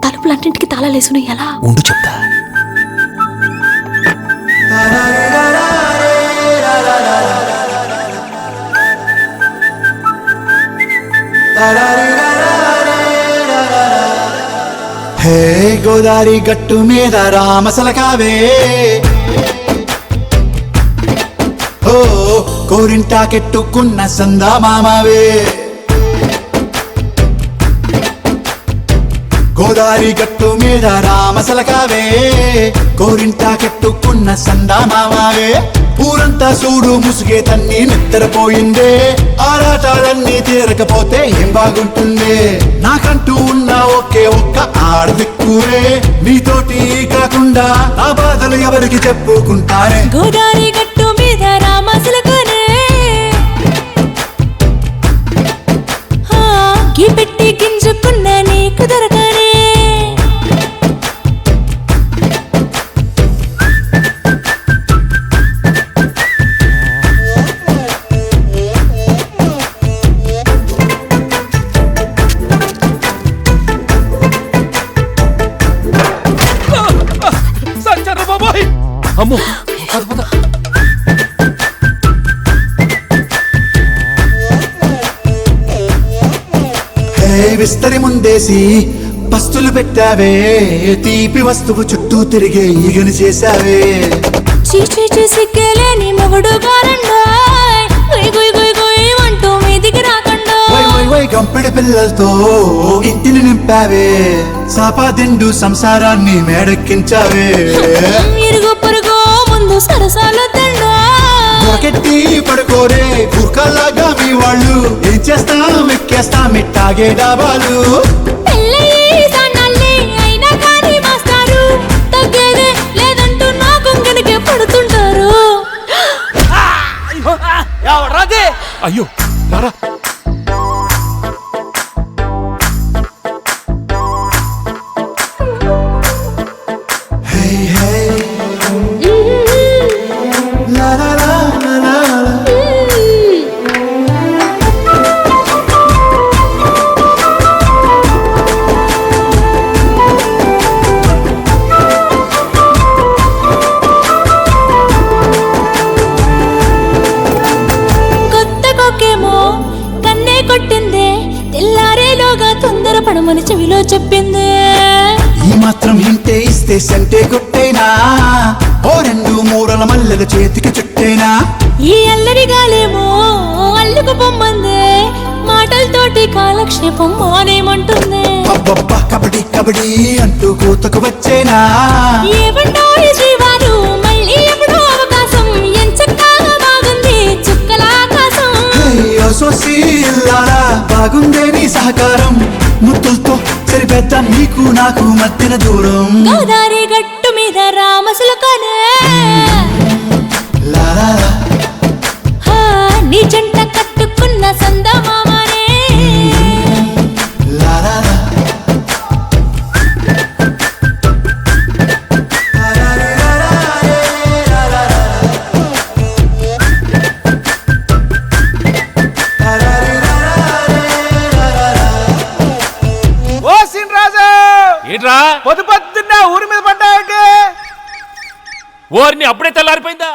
తలుపులన్నింటికి తాళాలేసుకుని ఎలా ఉండు చెప్తా. హే గోదారి గట్టు మీద రామసలకావే, ఓ కోరింటాకెట్టుకున్న సందా మామావే. గోదారి గట్టు మీద రామసలకావే, కోరింటాకెట్టుకున్న సందా మామావే. ఊరంతా చూడు ముసుగే తన్ని నిద్రపోయిందే, ఆరాటాలన్నీ తీరకపోతే ఏం బాగుంటుందే. నాకంటూ ఉన్న ఒకే ఒక్క ఆడదిక్కువే, నీతోటి కాకుండా నా బాధలు ఎవరికి చెప్పుకుంటారే. గోదారి గట్టు మీద రామసలకానే, గీ పెట్టి గింజుకున్న నీకు దొరకనే. అమ్మో విస్తరి ముందేసి పస్తులు పెట్టావే, తీపి వస్తువు చుట్టూ తిరిగే ఈగని చేశావే. చీచీ చేసి కేలేని మొగుడు అంటూ మీదికి రాకుండా గంపెడి పిల్లలతో ఇంటిని నింపావే, సాపాదిండు సంసారాన్ని మేడెక్కించావే. ఇరుగు పొరుగు ముందు సరసాలు తండా దొరకెట్టి పడుకోరే కుర్కల్లాగా మీ వాళ్ళు, ఏం చేస్తాం ఎక్కేస్తాం ఇట్టాగే డాబాలు. అయినా కానీ మాస్టారు తగ్గేదే లేదంటూ నా కొంగనికే పడుతుంటారు. అయ్యో రారా. పడమని చెవిలో చెప్పింది. ఈ మాత్రం హింటే ఇస్తే సంటే కొట్టేనా, ఓ రెండు మూరల మల్లెల చేతికి చుట్టేనా. ఈ అల్లరి గాలేమో అల్లుకు పొమ్మందే, మాటలతోటి కాలక్షేపం మానేమంటుంది. అబ్బబ్బా కబడ్డీ కబడ్డీ అంటూ కూతకు వచ్చేనా. ఏమంటో ఈ జీవాలు మళ్ళీ ఎప్పుడో అవకాశం, ఎంచక్కా బాగుంది చుక్కల ఆకాశం. సోసి ఇల్లారా బాగుందే నీ సహకారం, ముద్దులతో సరిపెద్ద నీకు నాకు మధ్యన దూరం. గోదారి గట్టు మీద రామసలకానే, నీ జంట కట్టుకున్న సందమామనే. పొద్దున్న ఊరి మీద పడ్డా, ఓరిని అప్పుడే తెల్లారిపోయిందా.